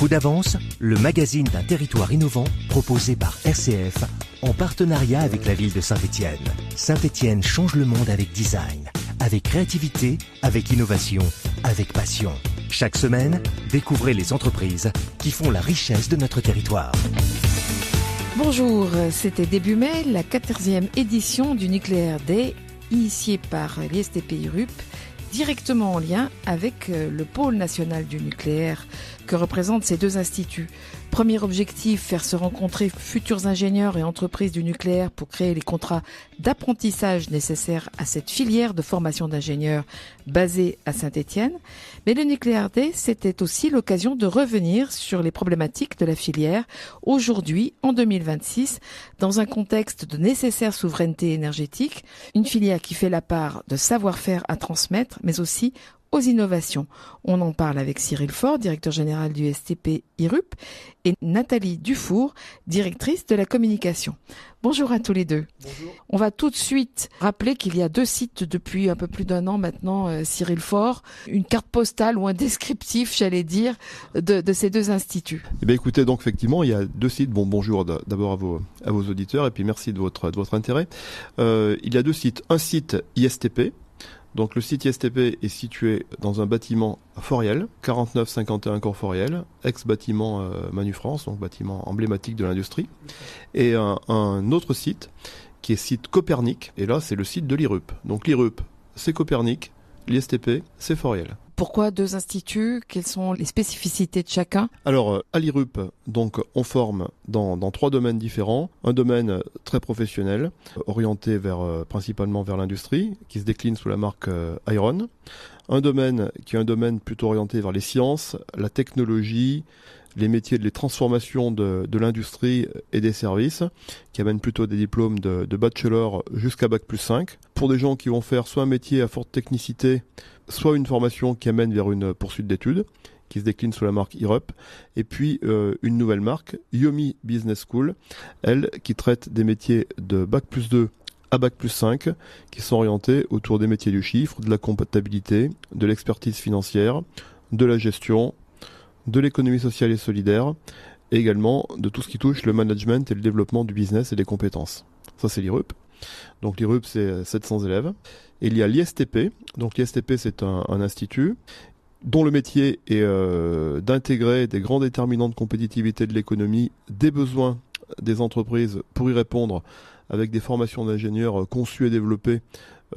Coup d'avance, le magazine d'un territoire innovant proposé par RCF en partenariat avec la ville de Saint-Étienne. Saint-Étienne change le monde avec design, avec créativité, avec innovation, avec passion. Chaque semaine, découvrez les entreprises qui font la richesse de notre territoire. Bonjour, c'était début mai, la 14e édition du Nucléaire Day, initiée par l'ISTP IRUP, directement en lien avec le pôle national du nucléaire que représentent ces deux instituts. Premier objectif, faire se rencontrer futurs ingénieurs et entreprises du nucléaire pour créer les contrats d'apprentissage nécessaires à cette filière de formation d'ingénieurs basée à Saint-Étienne. Mais le Nucléaire Day, c'était aussi l'occasion de revenir sur les problématiques de la filière aujourd'hui, en 2026, dans un contexte de nécessaire souveraineté énergétique, une filière qui fait la part de savoir-faire à transmettre, mais aussi aux innovations. On en parle avec Cyril Faure, directeur général du STP IRUP, et Nathalie Dufour, directrice de la communication. Bonjour à tous les deux. Bonjour. On va tout de suite rappeler qu'il y a deux sites depuis un peu plus d'un an maintenant, Cyril Faure, une carte postale ou un descriptif, j'allais dire, de ces deux instituts. Eh bien, écoutez, donc effectivement, il y a deux sites. Bon, bonjour d'abord à vos auditeurs et puis merci de votre intérêt. Il y a deux sites. Un site ISTP. Donc le site ISTP est situé dans un bâtiment à Foriel, 49-51 Cours Foriel, ex-bâtiment Manufrance, donc bâtiment emblématique de l'industrie. Et un autre site qui est site Copernic, et là c'est le site de l'IRUP. Donc l'IRUP c'est Copernic, l'ISTP c'est Foriel. Pourquoi deux instituts? Quelles sont les spécificités de chacun? Alors, à l'IRUP, donc, on forme dans trois domaines différents. Un domaine très professionnel, orienté principalement vers l'industrie, qui se décline sous la marque Iron. Un domaine qui est un domaine plutôt orienté vers les sciences, la technologie, les métiers de les transformations de l'industrie et des services, qui amènent plutôt des diplômes de bachelor jusqu'à Bac+5, pour des gens qui vont faire soit un métier à forte technicité, soit une formation qui amène vers une poursuite d'études, qui se décline sous la marque IRUP, et puis une nouvelle marque, Yomi Business School, elle, qui traite des métiers de Bac+2 à Bac+5, qui sont orientés autour des métiers du chiffre, de la comptabilité, de l'expertise financière, de la gestion, de l'économie sociale et solidaire, et également de tout ce qui touche le management et le développement du business et des compétences. Ça, c'est l'IRUP. Donc l'IRUP, c'est 700 élèves. Et il y a l'ISTP. Donc l'ISTP, c'est un institut dont le métier est d'intégrer des grands déterminants de compétitivité de l'économie, des besoins des entreprises pour y répondre avec des formations d'ingénieurs conçues et développées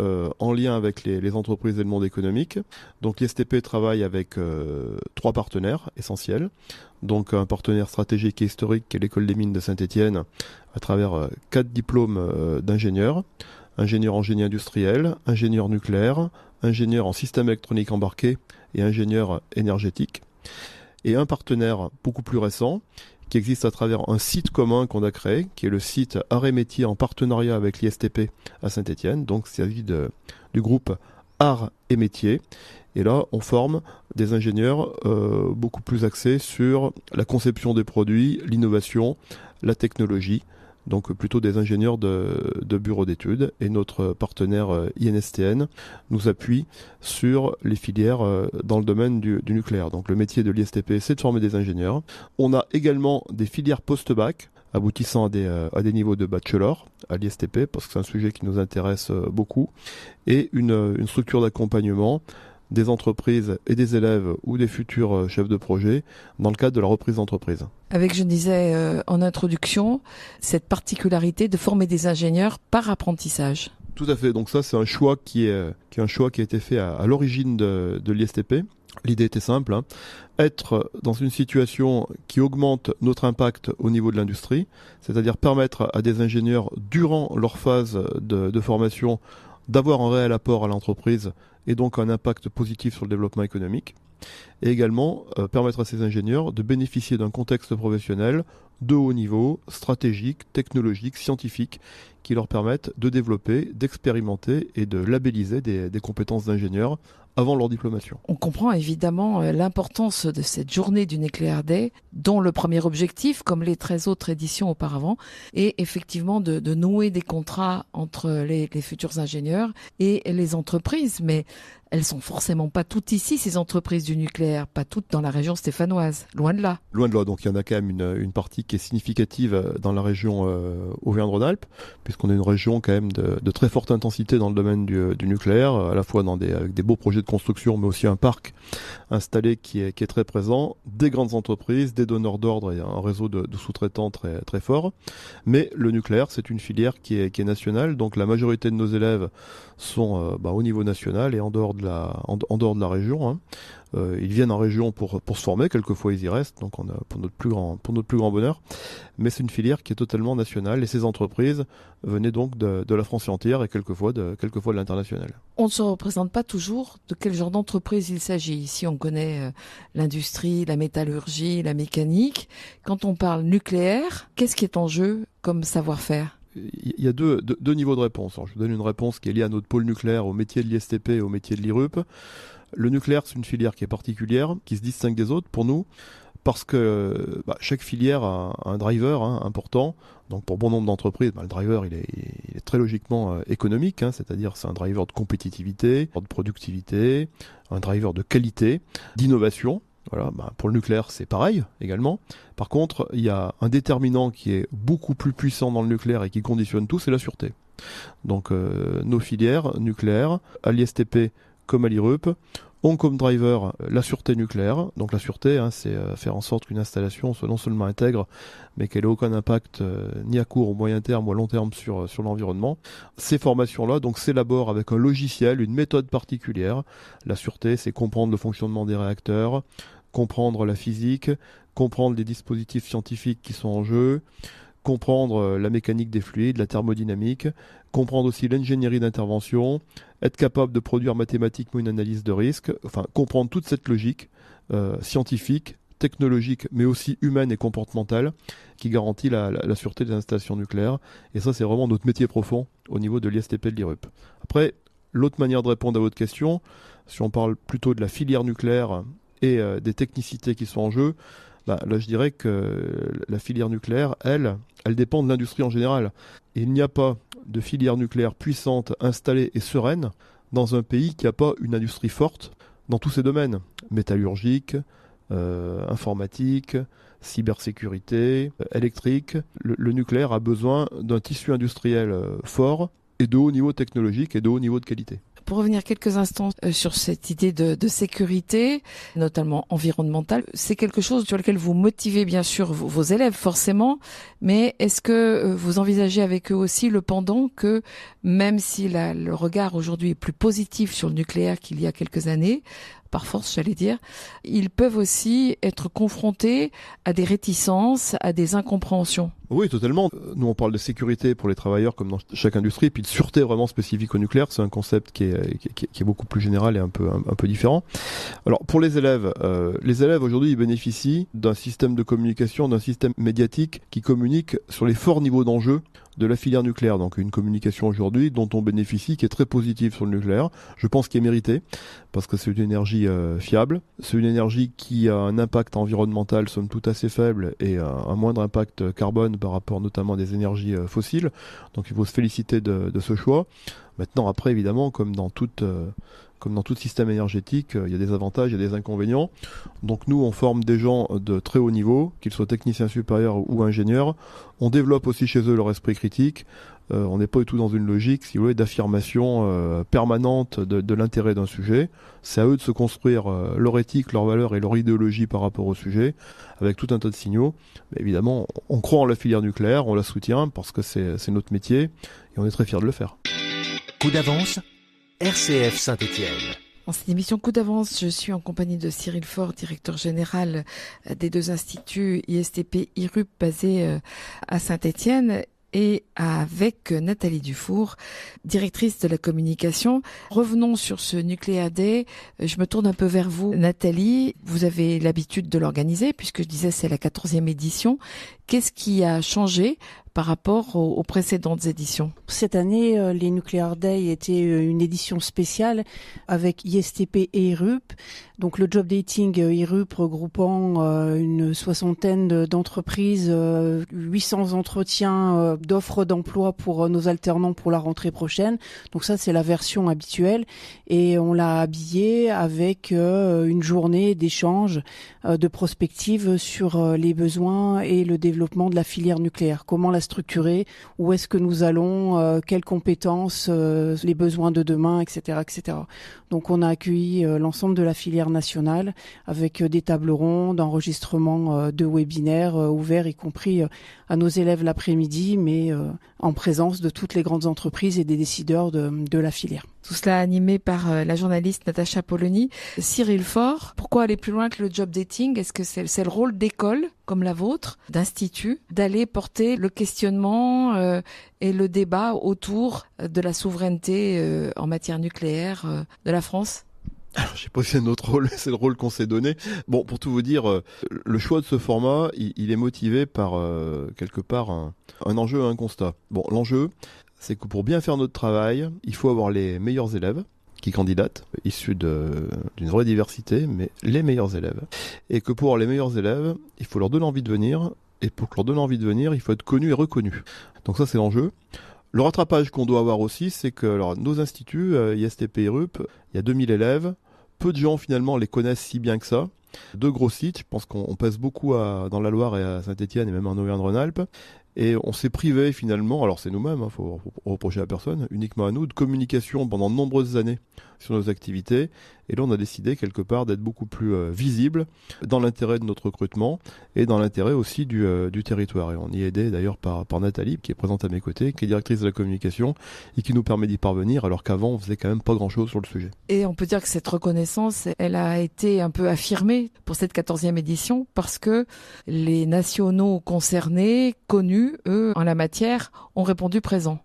en lien avec les entreprises et le monde économique. Donc l'ISTP travaille avec trois partenaires essentiels. Donc un partenaire stratégique et historique qui est l'École des mines de Saint-Étienne à travers 4 diplômes d'ingénieurs. Ingénieur en génie industriel, ingénieur nucléaire, ingénieur en système électronique embarqué et ingénieur énergétique. Et un partenaire beaucoup plus récent qui existe à travers un site commun qu'on a créé, qui est le site Arts et Métiers en partenariat avec l'ISTP à Saint-Étienne. Donc c'est du groupe Arts et Métiers. Et là, on forme des ingénieurs beaucoup plus axés sur la conception des produits, l'innovation, la technologie. Donc plutôt des ingénieurs de bureaux d'études. Et notre partenaire INSTN nous appuie sur les filières dans le domaine du nucléaire. Donc le métier de l'ISTP, c'est de former des ingénieurs. On a également des filières post-bac aboutissant à des niveaux de bachelor à l'ISTP, parce que c'est un sujet qui nous intéresse beaucoup. Et une structure d'accompagnement des entreprises et des élèves ou des futurs chefs de projet dans le cadre de la reprise d'entreprise. Avec, je disais en introduction, cette particularité de former des ingénieurs par apprentissage. Tout à fait. Donc ça, c'est un choix qui a été fait à l'origine de l'ISTP. L'idée était simple, être dans une situation qui augmente notre impact au niveau de l'industrie, c'est-à-dire permettre à des ingénieurs, durant leur phase de formation, d'avoir un réel apport à l'entreprise et donc un impact positif sur le développement économique. Et également permettre à ces ingénieurs de bénéficier d'un contexte professionnel de haut niveau, stratégique, technologique, scientifique, qui leur permettent de développer, d'expérimenter et de labelliser des compétences d'ingénieurs avant leur diplomation. On comprend évidemment l'importance de cette journée du Nucléaire Day, dont le premier objectif, comme les 13 autres éditions auparavant, est effectivement de nouer des contrats entre les futurs ingénieurs et les entreprises. Mais elles sont forcément pas toutes ici, ces entreprises du nucléaire, pas toutes dans la région stéphanoise, loin de là. Loin de là, donc il y en a quand même une partie qui est significative dans la région Auvergne-Rhône-Alpes, puisqu'on est une région quand même de très forte intensité dans le domaine du nucléaire, à la fois avec des beaux projets de construction, mais aussi un parc installé qui est très présent, des grandes entreprises, des donneurs d'ordre et un réseau de sous-traitants très, très fort. Mais le nucléaire, c'est une filière qui est nationale, donc la majorité de nos élèves sont au niveau national et en dehors de la région. Hein. Ils viennent en région pour se former, quelquefois ils y restent, donc on a pour notre plus grand bonheur. Mais c'est une filière qui est totalement nationale et ces entreprises venaient donc de la France entière et quelquefois de l'international. On ne se représente pas toujours de quel genre d'entreprise il s'agit. Ici, on connaît l'industrie, la métallurgie, la mécanique. Quand on parle nucléaire, qu'est-ce qui est en jeu comme savoir-faire ? Il y a deux niveaux de réponse. Alors, je vous donne une réponse qui est liée à notre pôle nucléaire, au métier de l'ISTP et au métier de l'IRUP. Le nucléaire, c'est une filière qui est particulière, qui se distingue des autres pour nous, parce que chaque filière a un driver important. Donc pour bon nombre d'entreprises, le driver il est très logiquement économique, c'est-à-dire c'est un driver de compétitivité, de productivité, un driver de qualité, d'innovation. Voilà, pour le nucléaire, c'est pareil également. Par contre, il y a un déterminant qui est beaucoup plus puissant dans le nucléaire et qui conditionne tout, c'est la sûreté. Donc nos filières nucléaires, à l'ISTP comme à l'IRUP, ont comme driver la sûreté nucléaire. Donc la sûreté, c'est faire en sorte qu'une installation soit non seulement intègre, mais qu'elle ait aucun impact ni à court, au moyen terme ou à long terme sur l'environnement. Ces formations-là donc s'élaborent avec un logiciel, une méthode particulière. La sûreté, c'est comprendre le fonctionnement des réacteurs, comprendre la physique, comprendre les dispositifs scientifiques qui sont en jeu, comprendre la mécanique des fluides, la thermodynamique, comprendre aussi l'ingénierie d'intervention, être capable de produire mathématiquement une analyse de risque, enfin comprendre toute cette logique scientifique, technologique, mais aussi humaine et comportementale qui garantit la sûreté des installations nucléaires. Et ça, c'est vraiment notre métier profond au niveau de l'ISTP et de l'IRUP. Après, l'autre manière de répondre à votre question, si on parle plutôt de la filière nucléaire et des technicités qui sont en jeu, là je dirais que la filière nucléaire, elle dépend de l'industrie en général. Et il n'y a pas de filière nucléaire puissante, installée et sereine dans un pays qui n'a pas une industrie forte dans tous ces domaines, métallurgique, informatique, cybersécurité, électrique. Le nucléaire a besoin d'un tissu industriel fort et de haut niveau technologique et de haut niveau de qualité. Pour revenir quelques instants sur cette idée de sécurité, notamment environnementale, c'est quelque chose sur lequel vous motivez bien sûr vos élèves forcément, mais est-ce que vous envisagez avec eux aussi le pendant que même si le regard aujourd'hui est plus positif sur le nucléaire qu'il y a quelques années, par force j'allais dire, ils peuvent aussi être confrontés à des réticences, à des incompréhensions? Oui, totalement. Nous, on parle de sécurité pour les travailleurs comme dans chaque industrie, puis de sûreté vraiment spécifique au nucléaire. C'est un concept qui est beaucoup plus général et un peu différent. Alors, pour les élèves aujourd'hui, ils bénéficient d'un système de communication, d'un système médiatique qui communique sur les forts niveaux d'enjeux de la filière nucléaire. Donc une communication aujourd'hui dont on bénéficie, qui est très positive sur le nucléaire. Je pense qu'il est mérité, parce que c'est une énergie fiable. C'est une énergie qui a un impact environnemental somme toute assez faible et un moindre impact carbone par rapport notamment à des énergies fossiles. Donc il faut se féliciter de ce choix. Maintenant, après, évidemment, comme dans tout système énergétique, il y a des avantages, il y a des inconvénients. Donc nous, on forme des gens de très haut niveau, qu'ils soient techniciens supérieurs ou ingénieurs. On développe aussi chez eux leur esprit critique. On n'est pas du tout dans une logique, si vous voulez, d'affirmation permanente de l'intérêt d'un sujet. C'est à eux de se construire leur éthique, leurs valeurs et leur idéologie par rapport au sujet, avec tout un tas de signaux. Mais évidemment, on croit en la filière nucléaire, on la soutient parce que c'est notre métier et on est très fiers de le faire. Coup d'avance, RCF Saint-Étienne. Dans cette émission Coup d'avance, je suis en compagnie de Cyril Faure, directeur général des deux instituts ISTP IRUP basés à Saint-Étienne, et avec Nathalie Dufour, directrice de la communication. Revenons sur ce Nucléaire Day. Je me tourne un peu vers vous, Nathalie. Vous avez l'habitude de l'organiser, puisque je disais c'est la 14e édition. Qu'est-ce qui a changé par rapport aux précédentes éditions? Cette année, les Nuclear Day étaient une édition spéciale avec ISTP et IRUP. Donc le job dating IRUP regroupant une soixantaine d'entreprises, 800 entretiens d'offres d'emploi pour nos alternants pour la rentrée prochaine. Donc ça, c'est la version habituelle. Et on l'a habillé avec une journée d'échange, de prospective sur les besoins et le développement de la filière nucléaire. Comment la structurer, où est-ce que nous allons, quelles compétences, les besoins de demain, etc., etc. Donc on a accueilli l'ensemble de la filière nationale avec des tables rondes, enregistrements de webinaires ouverts, y compris à nos élèves l'après-midi, mais en présence de toutes les grandes entreprises et des décideurs de la filière. Tout cela animé par la journaliste Natacha Polony. Cyril Faure, pourquoi aller plus loin que le job dating? Est-ce que c'est le rôle d'école, comme la vôtre, d'institut, d'aller porter le questionnement et le débat autour de la souveraineté en matière nucléaire de la France? Alors, je sais pas si c'est notre rôle, c'est le rôle qu'on s'est donné. Bon, pour tout vous dire, le choix de ce format, il est motivé par quelque part un enjeu, un constat. Bon, l'enjeu, c'est que pour bien faire notre travail, il faut avoir les meilleurs élèves qui candidatent, issus d'une vraie diversité, mais les meilleurs élèves. Et que pour avoir les meilleurs élèves, il faut leur donner envie de venir, et pour leur donner envie de venir, il faut être connu et reconnu. Donc ça, c'est l'enjeu. Le rattrapage qu'on doit avoir aussi, c'est que alors, nos instituts, ISTP et RUP, il y a 2000 élèves, peu de gens finalement les connaissent si bien que ça. 2 gros sites, je pense qu'on pèse beaucoup dans la Loire et à Saint-Étienne et même en Auvergne-Rhône-Alpes. Et on s'est privé finalement, alors c'est nous-mêmes, faut reprocher à personne, uniquement à nous, de communication pendant de nombreuses années sur nos activités. Et là, on a décidé quelque part d'être beaucoup plus visible dans l'intérêt de notre recrutement et dans l'intérêt aussi du territoire. Et on y est aidé d'ailleurs par Nathalie, qui est présente à mes côtés, qui est directrice de la communication et qui nous permet d'y parvenir, alors qu'avant, on faisait quand même pas grand-chose sur le sujet. Et on peut dire que cette reconnaissance, elle a été un peu affirmée pour cette 14e édition parce que les nationaux concernés, connus, eux, en la matière, ont répondu présent.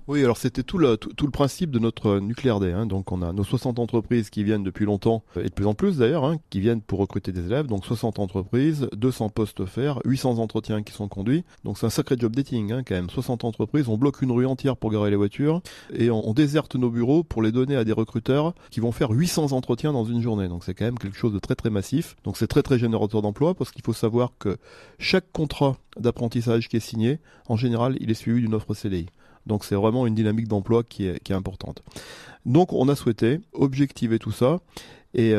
Oui, alors c'était tout le principe de notre Nuclear Day. Donc on a nos 60 entreprises qui viennent depuis longtemps, et de plus en plus d'ailleurs, qui viennent pour recruter des élèves. Donc 60 entreprises, 200 postes offerts, 800 entretiens qui sont conduits. Donc c'est un sacré job dating quand même. 60 entreprises, on bloque une rue entière pour garer les voitures, et on déserte nos bureaux pour les donner à des recruteurs qui vont faire 800 entretiens dans une journée. Donc c'est quand même quelque chose de très très massif. Donc c'est très très générateur d'emploi, parce qu'il faut savoir que chaque contrat d'apprentissage qui est signé, en général, il est suivi d'une offre CDI. Donc c'est vraiment une dynamique d'emploi qui est importante. Donc on a souhaité objectiver tout ça et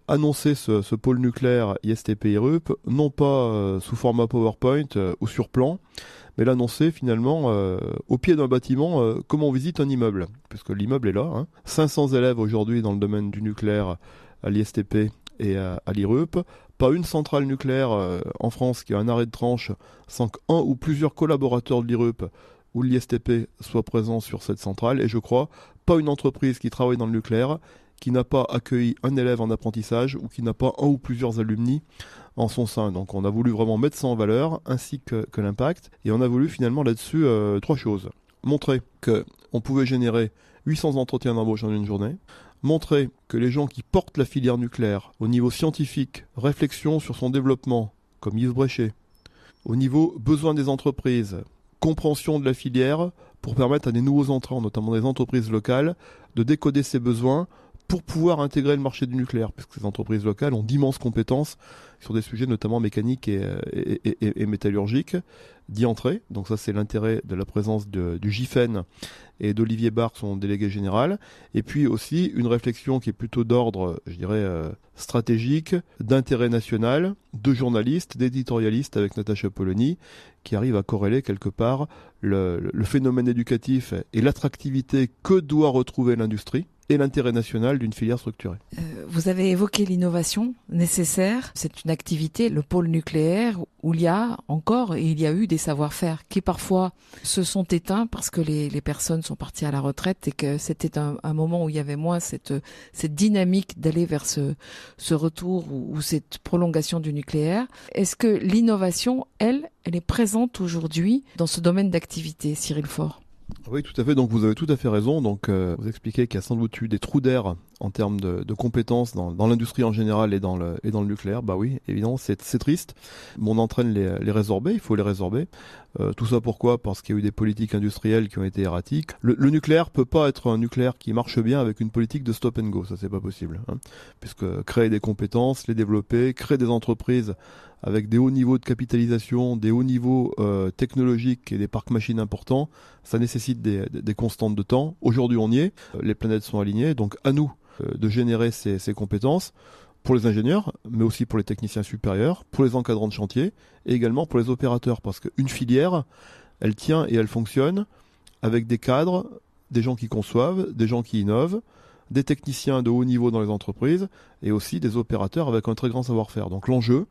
annoncer ce pôle nucléaire ISTP IRUP, non pas sous format PowerPoint ou sur plan, mais l'annoncer finalement au pied d'un bâtiment comme on visite un immeuble, puisque l'immeuble est là. 500 élèves aujourd'hui dans le domaine du nucléaire à l'ISTP et à l'IRUP. Pas une centrale nucléaire en France qui a un arrêt de tranche sans qu'un ou plusieurs collaborateurs de l'IRUP ou l'ISTP soit présent sur cette centrale. Et je crois, pas une entreprise qui travaille dans le nucléaire qui n'a pas accueilli un élève en apprentissage ou qui n'a pas un ou plusieurs alumni en son sein. Donc on a voulu vraiment mettre ça en valeur, ainsi que l'impact. Et on a voulu finalement là-dessus 3 choses. Montrer qu'on pouvait générer 800 entretiens d'embauche en une journée. Montrer que les gens qui portent la filière nucléaire au niveau scientifique, réflexion sur son développement, comme Yves Bréchet, au niveau besoin des entreprises, compréhension de la filière pour permettre à des nouveaux entrants, notamment des entreprises locales, de décoder ces besoins pour pouvoir intégrer le marché du nucléaire, puisque ces entreprises locales ont d'immenses compétences sur des sujets notamment mécaniques et métallurgiques, d'y entrer. Donc ça, c'est l'intérêt de la présence du GIFEN et d'Olivier Barre, son délégué général. Et puis aussi une réflexion qui est plutôt d'ordre, je dirais, stratégique, d'intérêt national, de journalistes, d'éditorialistes avec Natacha Polony, qui arrive à corréler quelque part le phénomène éducatif et l'attractivité que doit retrouver l'industrie et l'intérêt national d'une filière structurée. Vous avez évoqué l'innovation nécessaire. C'est une activité, le pôle nucléaire, où il y a encore et il y a eu des savoir-faire qui parfois se sont éteints parce que les personnes sont parties à la retraite et que c'était un moment où il y avait moins cette dynamique d'aller vers ce retour ou cette prolongation du nucléaire. Est-ce que l'innovation, elle est présente aujourd'hui dans ce domaine d'activité, Cyril Faure ? Oui, tout à fait. Donc vous avez tout à fait raison. Donc vous expliquez qu'il y a sans doute eu des trous d'air en termes de compétences dans l'industrie en général et dans le nucléaire. Bah oui, évidemment, c'est triste. Mais on entraîne les résorber, il faut les résorber. Tout ça pourquoi ? Parce qu'il y a eu des politiques industrielles qui ont été erratiques. Le nucléaire peut pas être un nucléaire qui marche bien avec une politique de stop and go, ça c'est pas possible. Puisque créer des compétences, les développer, créer des entreprises avec des hauts niveaux de capitalisation, des hauts niveaux technologiques et des parcs machines importants, ça nécessite des constantes de temps. Aujourd'hui on y est, les planètes sont alignées, donc à nous de générer ces compétences pour les ingénieurs, mais aussi pour les techniciens supérieurs, pour les encadrants de chantier et également pour les opérateurs, parce qu'une filière, elle tient et elle fonctionne avec des cadres, des gens qui conçoivent, des gens qui innovent, des techniciens de haut niveau dans les entreprises et aussi des opérateurs avec un très grand savoir-faire. Donc l'enjeu,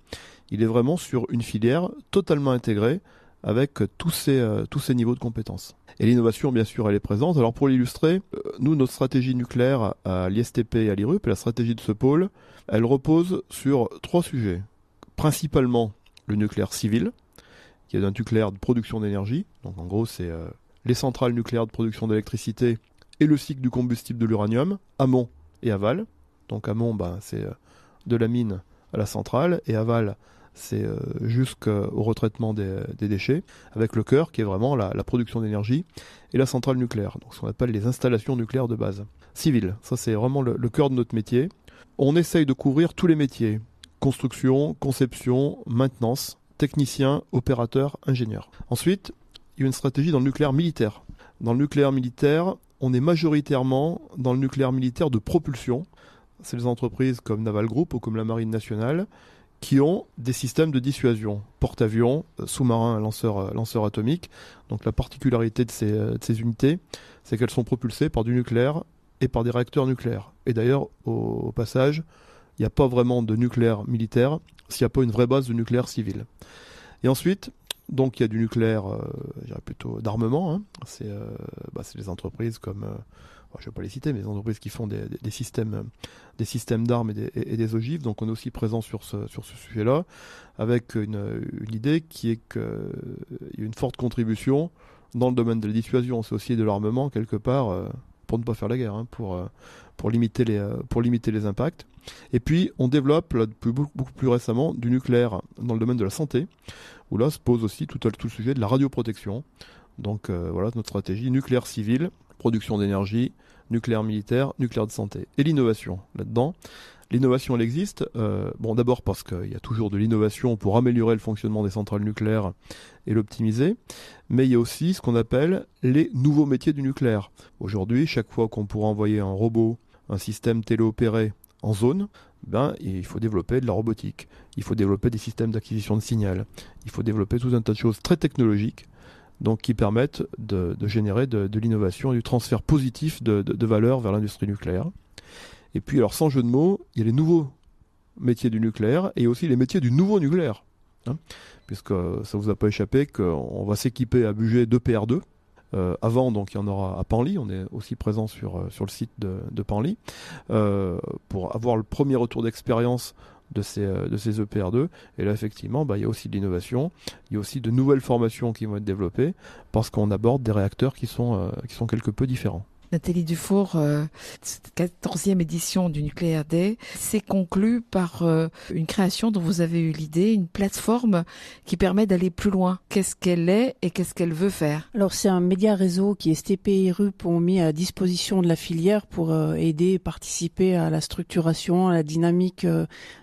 il est vraiment sur une filière totalement intégrée avec tous ces niveaux de compétences. Et l'innovation, bien sûr, elle est présente. Alors pour l'illustrer, nous, notre stratégie nucléaire à l'ISTP et à l'IRUP, et la stratégie de ce pôle, elle repose sur 3 sujets. Principalement le nucléaire civil, qui est un nucléaire de production d'énergie. Donc en gros, c'est les centrales nucléaires de production d'électricité et le cycle du combustible de l'uranium, amont et aval. Donc amont, c'est de la mine à la centrale, et aval, c'est jusqu'au retraitement des déchets, avec le cœur qui est vraiment la production d'énergie et la centrale nucléaire, donc ce qu'on appelle les installations nucléaires de base. Civil, ça c'est vraiment le cœur de notre métier. On essaye de couvrir tous les métiers, construction, conception, maintenance, technicien, opérateur, ingénieur. Ensuite, il y a une stratégie dans le nucléaire militaire. Dans le nucléaire militaire, on est majoritairement dans le nucléaire militaire de propulsion. C'est les entreprises comme Naval Group ou comme la Marine nationale qui ont des systèmes de dissuasion, porte-avions, sous-marins, lanceurs atomiques. Donc la particularité de ces unités, c'est qu'elles sont propulsées par du nucléaire et par des réacteurs nucléaires. Et d'ailleurs, au passage, il n'y a pas vraiment de nucléaire militaire s'il n'y a pas une vraie base de nucléaire civil. Et ensuite, donc il y a du nucléaire, je dirais plutôt d'armement. C'est les entreprises comme, je ne vais pas les citer, mais les entreprises qui font des systèmes d'armes et des ogives. Donc on est aussi présent sur ce sujet-là, avec une idée qui est qu'il y a une forte contribution dans le domaine de la dissuasion. C'est aussi de l'armement quelque part, pour ne pas faire la guerre, pour limiter les impacts. Et puis on développe là, beaucoup plus récemment du nucléaire dans le domaine de la santé, où là se pose aussi tout le sujet de la radioprotection. Donc voilà notre stratégie nucléaire civil, production d'énergie, nucléaire militaire, nucléaire de santé. Et l'innovation là-dedans. L'innovation, elle existe. D'abord parce qu'il y a toujours de l'innovation pour améliorer le fonctionnement des centrales nucléaires et l'optimiser. Mais il y a aussi ce qu'on appelle les nouveaux métiers du nucléaire. Aujourd'hui, chaque fois qu'on pourra envoyer un robot, un système téléopéré en zone, il faut développer de la robotique. Il faut développer des systèmes d'acquisition de signal. Il faut développer tout un tas de choses très technologiques, donc qui permettent de générer de l'innovation et du transfert positif de valeur vers l'industrie nucléaire. Et puis, alors sans jeu de mots, il y a les nouveaux métiers du nucléaire et aussi les métiers du nouveau nucléaire. Puisque ça ne vous a pas échappé qu'on va s'équiper à Bugey de PR2. Avant, donc, il y en aura à Penly. On est aussi présent sur le site de Penly pour avoir le premier retour d'expérience de ces EPR2. Et là, effectivement, il y a aussi de l'innovation. Il y a aussi de nouvelles formations qui vont être développées parce qu'on aborde des réacteurs qui sont quelque peu différents. Nathalie Dufour, cette 14e édition du Nuclear Day s'est conclue par une création dont vous avez eu l'idée, une plateforme qui permet d'aller plus loin. Qu'est-ce qu'elle est et qu'est-ce qu'elle veut faire ? Alors c'est un média réseau qui STP et IRUP ont mis à disposition de la filière pour aider et participer à la structuration, à la dynamique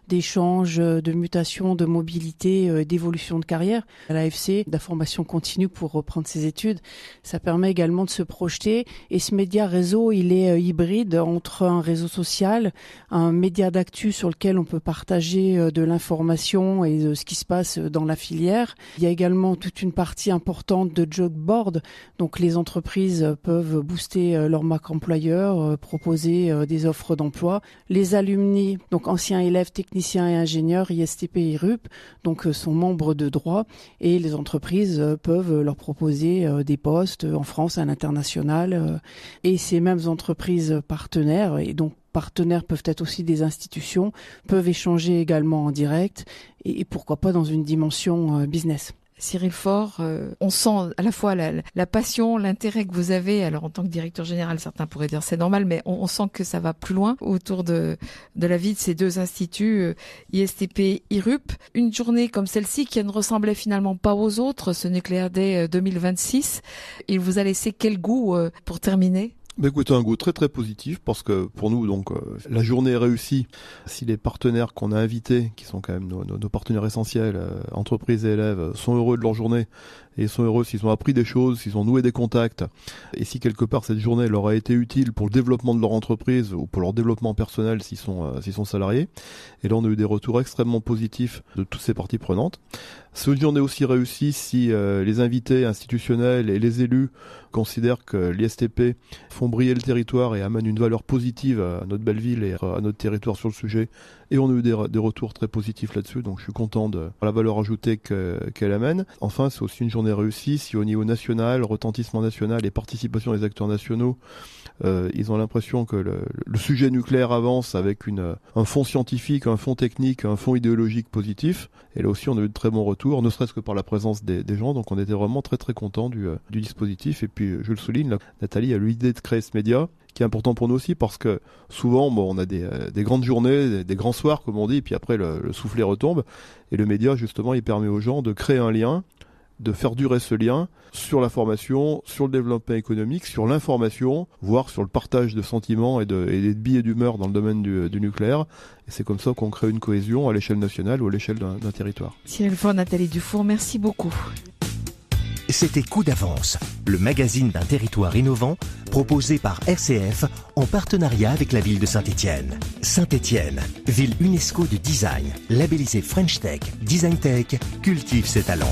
d'échange, de mutation, de mobilité, d'évolution de carrière. À l'AFC, de la formation continue pour reprendre ses études, ça permet également de se projeter. Et ce média réseau, il est hybride entre un réseau social, un média d'actu sur lequel on peut partager de l'information et de ce qui se passe dans la filière. Il y a également toute une partie importante de job board, donc les entreprises peuvent booster leur marque employeur, proposer des offres d'emploi. Les alumni, donc anciens élèves techniciens et ingénieurs ISTP et IRUP, donc sont membres de droit et les entreprises peuvent leur proposer des postes en France, à l'international. Et ces mêmes entreprises partenaires, et donc partenaires peuvent être aussi des institutions, peuvent échanger également en direct et pourquoi pas dans une dimension business. Cyril Faure, on sent à la fois la passion, l'intérêt que vous avez. Alors en tant que directeur général, certains pourraient dire c'est normal, mais on sent que ça va plus loin autour de la vie de ces deux instituts, ISTP, IRUP. Une journée comme celle-ci qui ne ressemblait finalement pas aux autres, ce Nuclear Day 2026. Il vous a laissé quel goût pour terminer ? Écoutez, un goût très très positif parce que pour nous, donc, la journée est réussie si les partenaires qu'on a invités, qui sont quand même nos partenaires essentiels, entreprises et élèves, sont heureux de leur journée et sont heureux s'ils ont appris des choses, s'ils ont noué des contacts et si quelque part cette journée leur a été utile pour le développement de leur entreprise ou pour leur développement personnel s'ils sont salariés. Et là, on a eu des retours extrêmement positifs de toutes ces parties prenantes. C'est une journée aussi réussie si les invités institutionnels et les élus considèrent que l'ISTP font briller le territoire et amènent une valeur positive à notre belle ville et à notre territoire sur le sujet. Et on a eu des retours très positifs là-dessus, donc je suis content de la valeur ajoutée qu'elle amène. Enfin, c'est aussi une journée réussie si au niveau national, retentissement national et participation des acteurs nationaux, ils ont l'impression que le sujet nucléaire avance avec un fond scientifique, un fond technique, un fond idéologique positif. Et là aussi, on a eu de très bons retours, ne serait-ce que par la présence des gens. Donc on était vraiment très très contents du dispositif. Et puis, je le souligne, Nathalie a eu l'idée de créer ce média, qui est important pour nous aussi parce que souvent on a des grandes journées, des grands soirs comme on dit, et puis après le soufflet retombe. Et le média, justement, il permet aux gens de créer un lien, de faire durer ce lien sur la formation, sur le développement économique, sur l'information, voire sur le partage de sentiments et de billets d'humeur dans le domaine du nucléaire. Et c'est comme ça qu'on crée une cohésion à l'échelle nationale ou à l'échelle d'un territoire. Cyril Faure, Nathalie Dufour, merci beaucoup. C'était Coup d'avance, le magazine d'un territoire innovant proposé par RCF en partenariat avec la ville de Saint-Étienne. Saint-Étienne, ville UNESCO du design, labellisée French Tech, Design Tech, cultive ses talents.